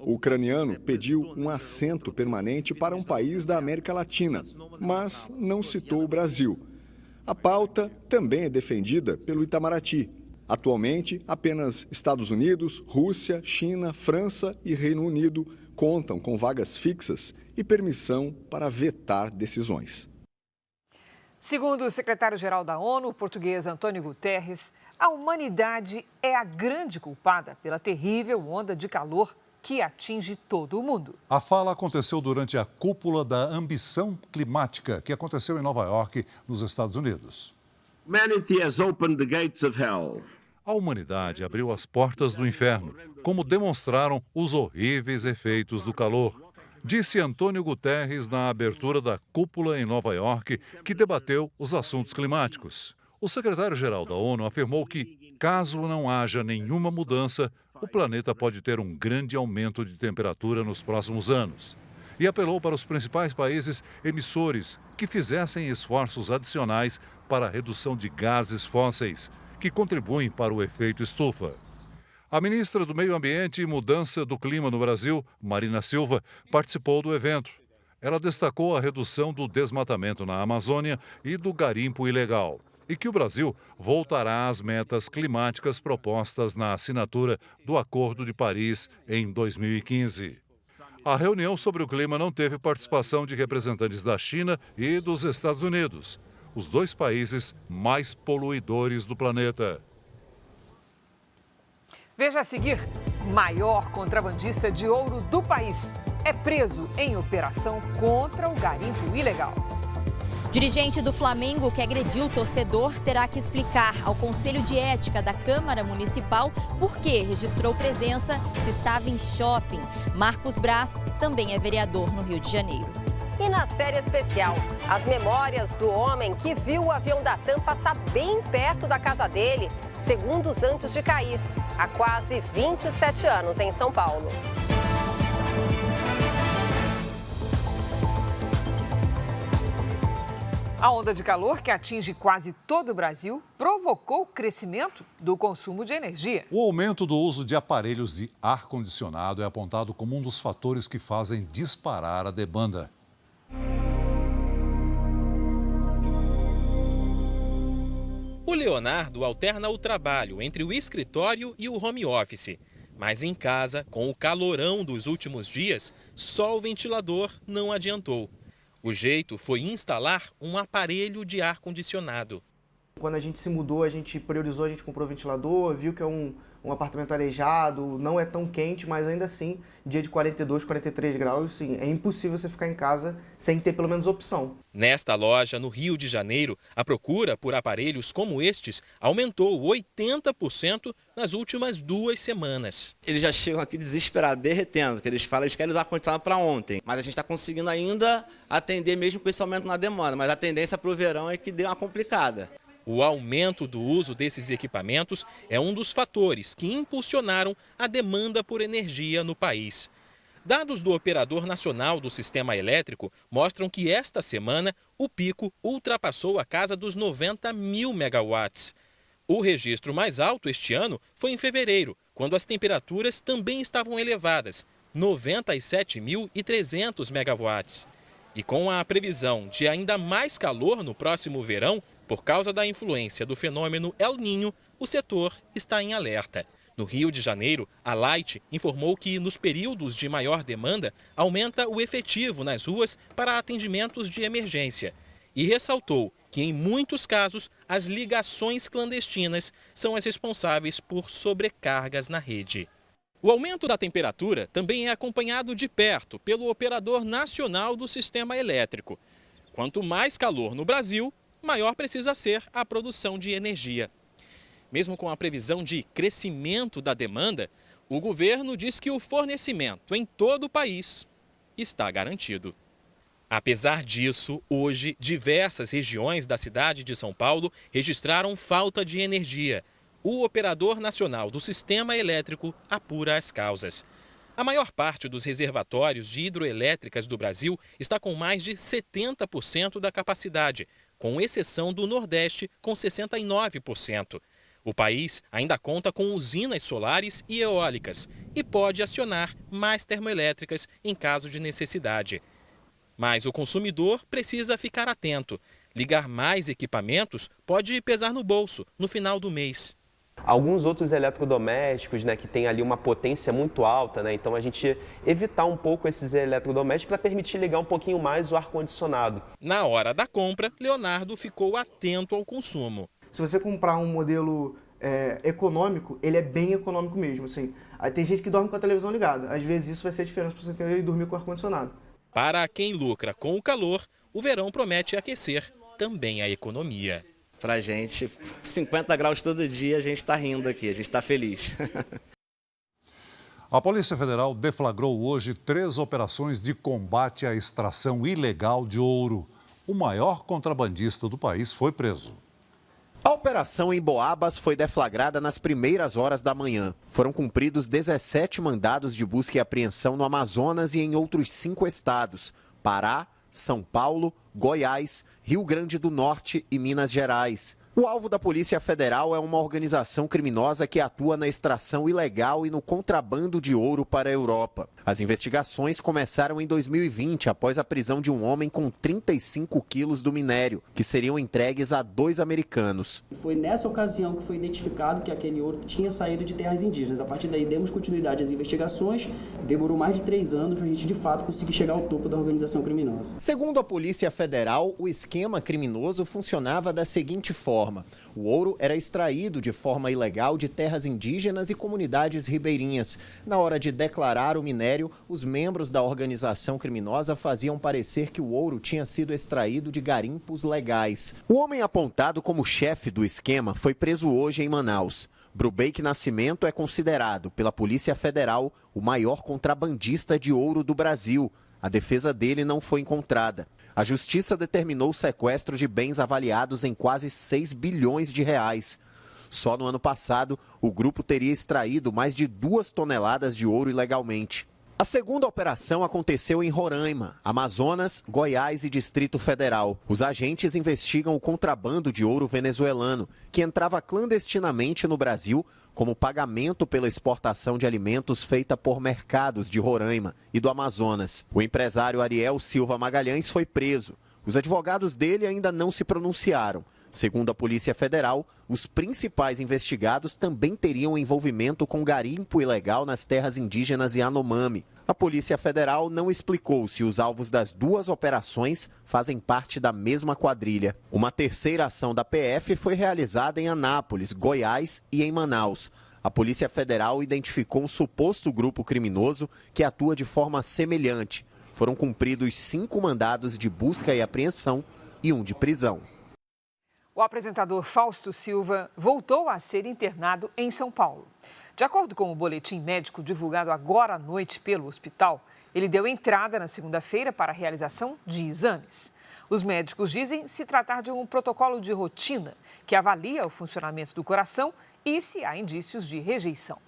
Speaker 12: O ucraniano pediu um assento permanente para um país da América Latina, mas não citou o Brasil. A pauta também é defendida pelo Itamaraty. Atualmente, apenas Estados Unidos, Rússia, China, França e Reino Unido contam com vagas fixas e permissão para vetar decisões.
Speaker 2: Segundo o secretário-geral da ONU, o português António Guterres, a humanidade é a grande culpada pela terrível onda de calor que atinge todo o mundo.
Speaker 3: A fala aconteceu durante a cúpula da ambição climática, que aconteceu em Nova York, nos Estados Unidos.
Speaker 15: Humanity has opened the gates of hell.
Speaker 3: A humanidade abriu as portas do inferno, como demonstraram os horríveis efeitos do calor, disse Antônio Guterres na abertura da cúpula em Nova York, que debateu os assuntos climáticos. O secretário-geral da ONU afirmou que, caso não haja nenhuma mudança, o planeta pode ter um grande aumento de temperatura nos próximos anos. E apelou para os principais países emissores que fizessem esforços adicionais para a redução de gases fósseis, que contribuem para o efeito estufa. A ministra do Meio Ambiente e Mudança do Clima no Brasil, Marina Silva, participou do evento. Ela destacou a redução do desmatamento na Amazônia e do garimpo ilegal. e que o Brasil voltará às metas climáticas propostas na assinatura do Acordo de Paris em 2015. A reunião sobre o clima não teve participação de representantes da China e dos Estados Unidos, os dois países mais poluidores do planeta.
Speaker 2: Veja a seguir: maior contrabandista de ouro do país é preso em operação contra o garimpo ilegal.
Speaker 16: Dirigente do Flamengo que agrediu o torcedor terá que explicar ao Conselho de Ética da Câmara Municipal por que registrou presença se estava em shopping. Marcos Braz também é vereador no Rio de Janeiro.
Speaker 6: E na série especial, as memórias do homem que viu o avião da TAM passar bem perto da casa dele, segundos antes de cair, há quase 27 anos em São Paulo.
Speaker 2: A onda de calor que atinge quase todo o Brasil provocou o crescimento do consumo de energia.
Speaker 3: O aumento do uso de aparelhos de ar-condicionado é apontado como um dos fatores que fazem disparar a demanda.
Speaker 17: O Leonardo alterna o trabalho entre o escritório e o home office. Mas em casa, com o calorão dos últimos dias, só o ventilador não adiantou. O jeito foi instalar um aparelho de ar-condicionado.
Speaker 18: Quando a gente se mudou, a gente priorizou, a gente comprou ventilador, viu que é um apartamento arejado, não é tão quente, mas ainda assim, dia de 42, 43 graus, sim, é impossível você ficar em casa sem ter pelo menos opção.
Speaker 17: Nesta loja, no Rio de Janeiro, a procura por aparelhos como estes aumentou 80% nas últimas 2 semanas.
Speaker 19: Eles já chegam aqui desesperados, derretendo, que eles falam que eles querem usar ar-condicionado para ontem. Mas a gente está conseguindo ainda atender mesmo com esse aumento na demanda, mas a tendência para o verão é que dê uma complicada.
Speaker 17: O aumento do uso desses equipamentos é um dos fatores que impulsionaram a demanda por energia no país. Dados do Operador Nacional do Sistema Elétrico mostram que esta semana o pico ultrapassou a casa dos 90 mil megawatts. O registro mais alto este ano foi em fevereiro, quando as temperaturas também estavam elevadas, 97.300 megawatts. E com a previsão de ainda mais calor no próximo verão, por causa da influência do fenômeno El Niño, o setor está em alerta. No Rio de Janeiro, a Light informou que, nos períodos de maior demanda, aumenta o efetivo nas ruas para atendimentos de emergência. E ressaltou que, em muitos casos, as ligações clandestinas são as responsáveis por sobrecargas na rede. O aumento da temperatura também é acompanhado de perto pelo Operador Nacional do Sistema Elétrico. Quanto mais calor no Brasil, maior precisa ser a produção de energia. Mesmo com a previsão de crescimento da demanda, o governo diz que o fornecimento em todo o país está garantido. Apesar disso, hoje, diversas regiões da cidade de São Paulo registraram falta de energia. O Operador Nacional do Sistema Elétrico apura as causas. A maior parte dos reservatórios de hidroelétricas do Brasil está com mais de 70% da capacidade, com exceção do Nordeste, com 69%. O país ainda conta com usinas solares e eólicas e pode acionar mais termoelétricas em caso de necessidade. Mas o consumidor precisa ficar atento. Ligar mais equipamentos pode pesar no bolso no final do mês.
Speaker 20: Alguns outros eletrodomésticos, que têm ali uma potência muito alta, então a gente evitar um pouco esses eletrodomésticos para permitir ligar um pouquinho mais o ar-condicionado.
Speaker 17: Na hora da compra, Leonardo ficou atento ao consumo.
Speaker 18: Se você comprar um modelo econômico, ele é bem econômico mesmo. Assim. Aí tem gente que dorme com a televisão ligada. Às vezes isso vai ser a diferença para você ter que dormir com o ar-condicionado.
Speaker 17: Para quem lucra com o calor, o verão promete aquecer também a economia.
Speaker 19: Pra gente, 50 graus todo dia, a gente está rindo aqui, a gente está feliz.
Speaker 3: A Polícia Federal deflagrou hoje 3 operações de combate à extração ilegal de ouro. O maior contrabandista do país foi preso.
Speaker 21: A operação em Boabas foi deflagrada nas primeiras horas da manhã. Foram cumpridos 17 mandados de busca e apreensão no Amazonas e em outros 5 estados: Pará, São Paulo, Goiás, Rio Grande do Norte e Minas Gerais. O alvo da Polícia Federal é uma organização criminosa que atua na extração ilegal e no contrabando de ouro para a Europa. As investigações começaram em 2020, após a prisão de um homem com 35 quilos do minério, que seriam entregues a 2 americanos.
Speaker 4: Foi nessa ocasião que foi identificado que aquele ouro tinha saído de terras indígenas. A partir daí, demos continuidade às investigações. Demorou mais de 3 anos para a gente, de fato, conseguir chegar ao topo da organização criminosa.
Speaker 21: Segundo a Polícia Federal, o esquema criminoso funcionava da seguinte forma: o ouro era extraído de forma ilegal de terras indígenas e comunidades ribeirinhas. Na hora de declarar o minério, os membros da organização criminosa faziam parecer que o ouro tinha sido extraído de garimpos legais. O homem apontado como chefe do esquema foi preso hoje em Manaus. Brubeik Nascimento é considerado pela Polícia Federal o maior contrabandista de ouro do Brasil. A defesa dele não foi encontrada. A Justiça determinou o sequestro de bens avaliados em quase 6 bilhões de reais. Só no ano passado, o grupo teria extraído mais de 2 toneladas de ouro ilegalmente. A segunda operação aconteceu em Roraima, Amazonas, Goiás e Distrito Federal. Os agentes investigam o contrabando de ouro venezuelano, que entrava clandestinamente no Brasil como pagamento pela exportação de alimentos feita por mercados de Roraima e do Amazonas. O empresário Ariel Silva Magalhães foi preso. Os advogados dele ainda não se pronunciaram. Segundo a Polícia Federal, os principais investigados também teriam envolvimento com garimpo ilegal nas terras indígenas Yanomami. A Polícia Federal não explicou se os alvos das 2 operações fazem parte da mesma quadrilha. Uma terceira ação da PF foi realizada em Anápolis, Goiás e em Manaus. A Polícia Federal identificou um suposto grupo criminoso que atua de forma semelhante. Foram cumpridos 5 mandados de busca e apreensão e 1 de prisão.
Speaker 2: O apresentador Fausto Silva voltou a ser internado em São Paulo. De acordo com o boletim médico divulgado agora à noite pelo hospital, ele deu entrada na segunda-feira para a realização de exames. Os médicos dizem se tratar de um protocolo de rotina que avalia o funcionamento do coração e se há indícios de rejeição.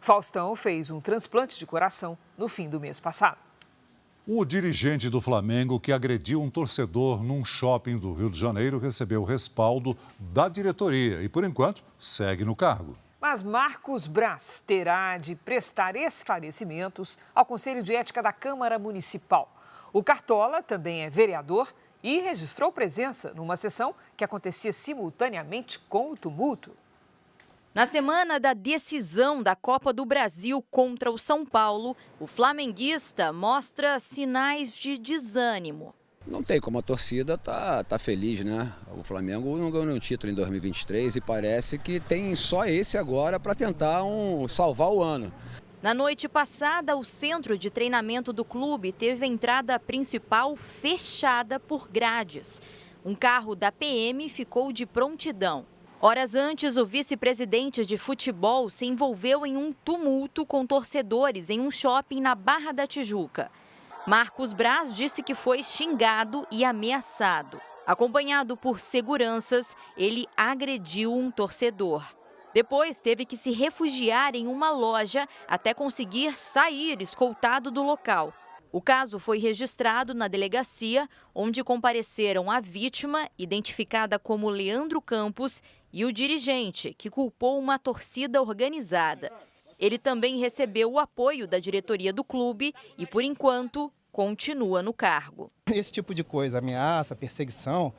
Speaker 2: Faustão fez um transplante de coração no fim do mês passado.
Speaker 3: O dirigente do Flamengo que agrediu um torcedor num shopping do Rio de Janeiro recebeu o respaldo da diretoria e, por enquanto, segue no cargo.
Speaker 2: Mas Marcos Braz terá de prestar esclarecimentos ao Conselho de Ética da Câmara Municipal. O Cartola também é vereador e registrou presença numa sessão que acontecia simultaneamente com o tumulto.
Speaker 16: Na semana da decisão da Copa do Brasil contra o São Paulo, o flamenguista mostra sinais de desânimo.
Speaker 22: Não tem como, a torcida tá feliz, né? O Flamengo não ganhou nenhum título em 2023 e parece que tem só esse agora para tentar salvar o ano.
Speaker 16: Na noite passada, o centro de treinamento do clube teve a entrada principal fechada por grades. Um carro da PM ficou de prontidão. Horas antes, o vice-presidente de futebol se envolveu em um tumulto com torcedores em um shopping na Barra da Tijuca. Marcos Braz disse que foi xingado e ameaçado. Acompanhado por seguranças, ele agrediu um torcedor. Depois, teve que se refugiar em uma loja até conseguir sair escoltado do local. O caso foi registrado na delegacia, onde compareceram a vítima, identificada como Leandro Campos, e o dirigente, que culpou uma torcida organizada. Ele também recebeu o apoio da diretoria do clube e, por enquanto, continua no cargo.
Speaker 23: Esse tipo de coisa, ameaça, perseguição,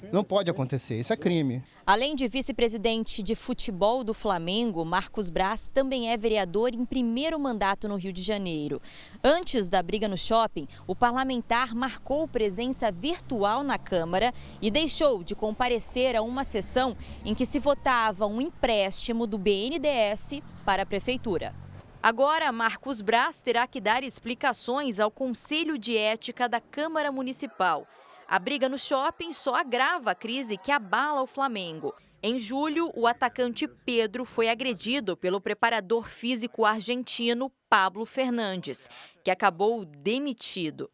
Speaker 23: não pode acontecer, isso é crime.
Speaker 16: Além de vice-presidente de futebol do Flamengo, Marcos Braz também é vereador em primeiro mandato no Rio de Janeiro. Antes da briga no shopping, o parlamentar marcou presença virtual na Câmara e deixou de comparecer a uma sessão em que se votava um empréstimo do BNDES para a Prefeitura. Agora, Marcos Braz terá que dar explicações ao Conselho de Ética da Câmara Municipal. A briga no shopping só agrava a crise que abala o Flamengo. Em julho, o atacante Pedro foi agredido pelo preparador físico argentino Pablo Fernandes, que acabou demitido.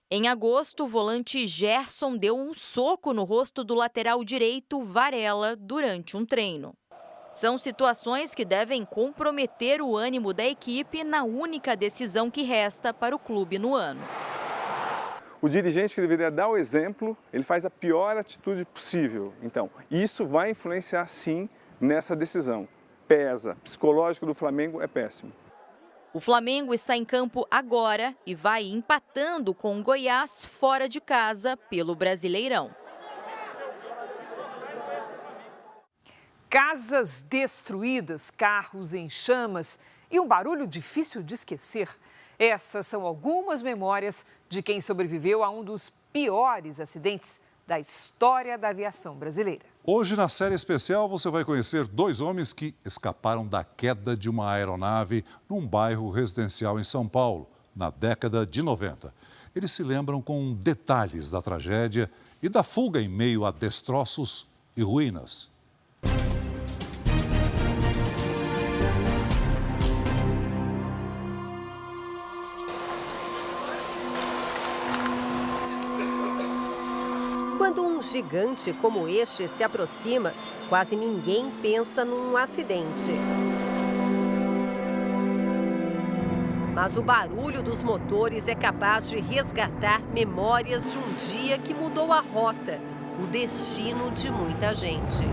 Speaker 16: Em agosto, o volante Gerson deu um soco no rosto do lateral direito Varela durante um treino. São situações que devem comprometer o ânimo da equipe na única decisão que resta para o clube no ano.
Speaker 1: O dirigente que deveria dar o exemplo, ele faz a pior atitude possível. Então, isso vai influenciar sim nessa decisão. Pesa. O psicológico do Flamengo é péssimo.
Speaker 16: O Flamengo está em campo agora e vai empatando com o Goiás fora de casa pelo Brasileirão.
Speaker 2: Casas destruídas, carros em chamas e um barulho difícil de esquecer. Essas são algumas memórias de quem sobreviveu a um dos piores acidentes da história da aviação brasileira.
Speaker 3: Hoje, na série especial, você vai conhecer 2 homens que escaparam da queda de uma aeronave num bairro residencial em São Paulo, na década de 90. Eles se lembram com detalhes da tragédia e da fuga em meio a destroços e ruínas.
Speaker 6: Quando um gigante como este se aproxima, quase ninguém pensa num acidente. Mas o barulho dos motores é capaz de resgatar memórias de um dia que mudou a rota, o destino de muita gente.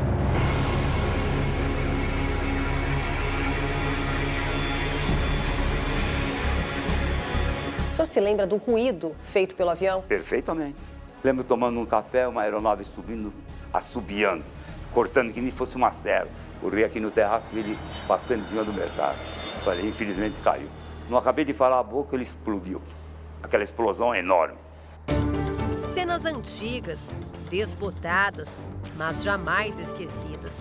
Speaker 6: O senhor se lembra do ruído feito pelo avião?
Speaker 5: Perfeitamente. Lembro tomando um café, uma aeronave subindo, assobiando, cortando que nem fosse uma serra. Corri aqui no terraço, vi ele passando em cima do mercado. Falei, infelizmente caiu. Não acabei de falar a boca, ele explodiu. Aquela explosão enorme.
Speaker 6: Cenas antigas, desbotadas, mas jamais esquecidas.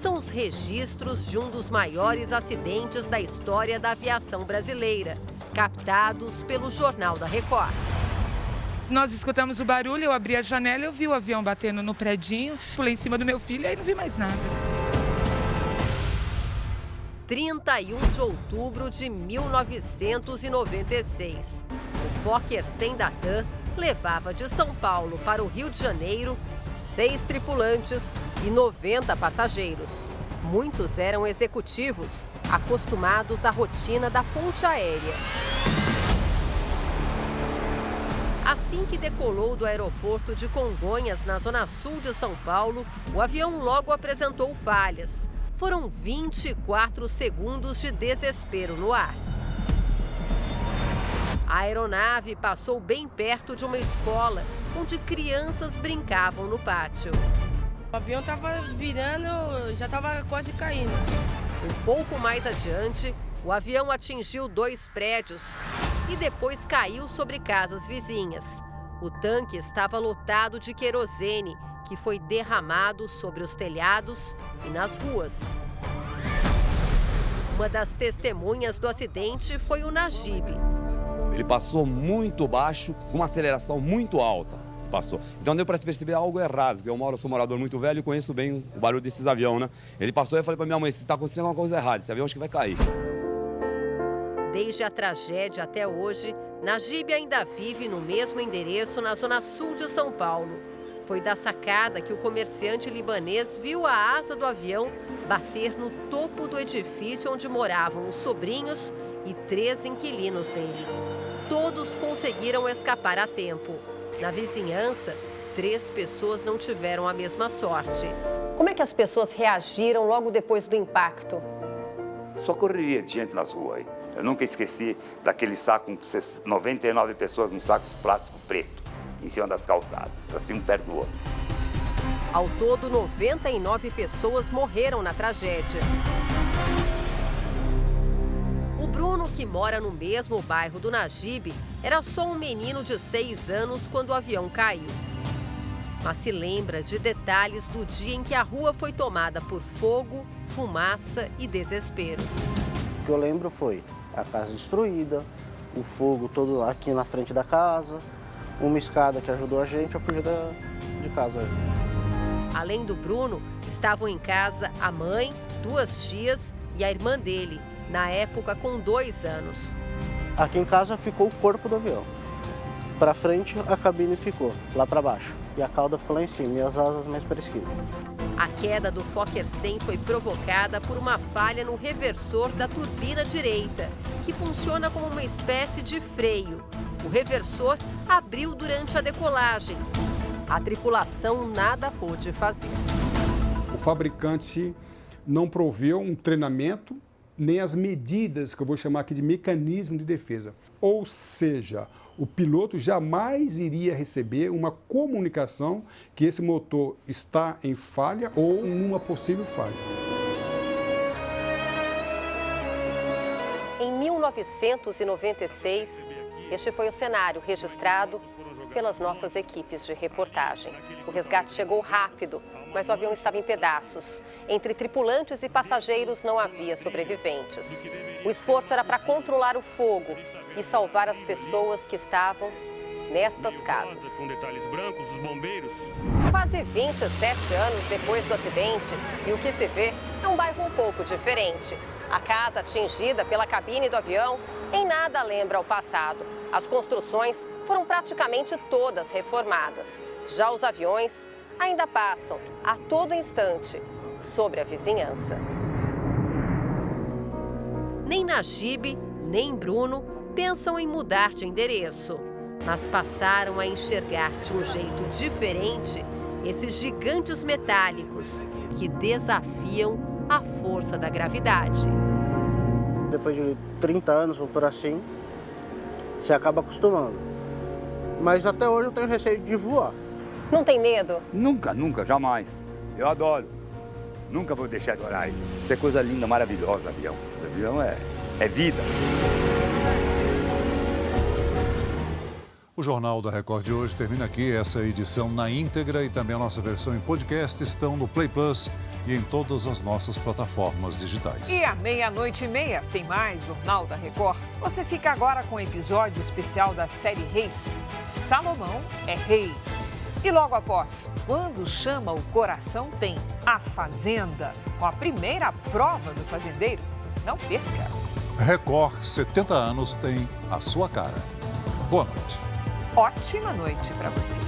Speaker 6: São os registros de um dos maiores acidentes da história da aviação brasileira, captados pelo Jornal da Record.
Speaker 7: Nós escutamos o barulho, eu abri a janela, eu vi o avião batendo no predinho, pulei em cima do meu filho e aí não vi mais nada.
Speaker 6: 31 de outubro de 1996. O Fokker 100 da TAM levava de São Paulo para o Rio de Janeiro 6 tripulantes e 90 passageiros. Muitos eram executivos, acostumados à rotina da ponte aérea. Assim que decolou do aeroporto de Congonhas, na zona sul de São Paulo, o avião logo apresentou falhas. Foram 24 segundos de desespero no ar. A aeronave passou bem perto de uma escola, onde crianças brincavam no pátio.
Speaker 24: O avião estava virando, já estava quase caindo.
Speaker 6: Um pouco mais adiante, o avião atingiu 2 prédios e depois caiu sobre casas vizinhas. O tanque estava lotado de querosene, que foi derramado sobre os telhados e nas ruas. Uma das testemunhas do acidente foi o Najib.
Speaker 25: Ele passou muito baixo, com uma aceleração muito alta. Passou. Então deu para se perceber algo errado, porque eu sou morador muito velho e conheço bem o barulho desses aviões, né? Ele passou e eu falei para minha mãe, se está acontecendo alguma coisa errada, esse avião acho que vai cair.
Speaker 6: Desde a tragédia até hoje, Najib ainda vive no mesmo endereço na zona sul de São Paulo. Foi da sacada que o comerciante libanês viu a asa do avião bater no topo do edifício onde moravam os sobrinhos e 3 inquilinos dele. Todos conseguiram escapar a tempo. Na vizinhança, 3 pessoas não tiveram a mesma sorte. Como é que as pessoas reagiram logo depois do impacto?
Speaker 5: Só correria de gente nas ruas aí. Eu nunca esqueci daquele saco com 99 pessoas num saco de plástico preto, em cima das calçadas, assim um perto do outro.
Speaker 6: Ao todo, 99 pessoas morreram na tragédia. O Bruno, que mora no mesmo bairro do Najib, era só um menino de 6 anos quando o avião caiu. Mas se lembra de detalhes do dia em que a rua foi tomada por fogo, fumaça e desespero.
Speaker 26: O que eu lembro foi a casa destruída, o fogo todo aqui na frente da casa, uma escada que ajudou a gente a fugir de casa.
Speaker 6: Além do Bruno, estavam em casa a mãe, 2 tias e a irmã dele, na época com 2 anos.
Speaker 26: Aqui em casa ficou o corpo do avião. Para frente a cabine ficou, lá para baixo. E a cauda ficou lá em cima e as asas mais para a esquerda.
Speaker 6: A queda do Fokker 100 foi provocada por uma falha no reversor da turbina direita, que funciona como uma espécie de freio. O reversor abriu durante a decolagem. A tripulação nada pôde fazer.
Speaker 8: O fabricante não proveu um treinamento nem as medidas que eu vou chamar aqui de mecanismo de defesa. Ou seja, o piloto jamais iria receber uma comunicação que esse motor está em falha ou numa possível falha.
Speaker 6: Em 1996, este foi o cenário registrado pelas nossas equipes de reportagem. O resgate chegou rápido, mas o avião estava em pedaços. Entre tripulantes e passageiros não havia sobreviventes. O esforço era para controlar o fogo e salvar as pessoas que estavam nestas casas.
Speaker 15: Com detalhes brancos, os bombeiros.
Speaker 6: Quase 27 anos depois do acidente, e o que se vê é um bairro um pouco diferente. A casa atingida pela cabine do avião em nada lembra o passado. As construções foram praticamente todas reformadas. Já os aviões ainda passam a todo instante sobre a vizinhança. Nem Najib, nem Bruno pensam em mudar de endereço, mas passaram a enxergar de um jeito diferente esses gigantes metálicos que desafiam a força da gravidade.
Speaker 26: Depois de 30 anos ou por assim, você acaba acostumando. Mas até hoje eu tenho receio de voar.
Speaker 6: Não tem medo?
Speaker 5: Nunca, nunca, jamais. Eu adoro. Nunca vou deixar de orar. Isso é coisa linda, maravilhosa, avião. O avião é vida.
Speaker 3: O Jornal da Record de hoje termina aqui. Essa edição na íntegra e também a nossa versão em podcast estão no Play Plus e em todas as nossas plataformas digitais.
Speaker 2: E à 00:30 tem mais Jornal da Record. Você fica agora com o episódio especial da série Reis. Salomão é rei. E logo após, Quando Chama o Coração, tem A Fazenda, com a primeira prova do fazendeiro. Não perca.
Speaker 3: Record 70 anos tem a sua cara. Boa noite.
Speaker 2: Ótima noite para você.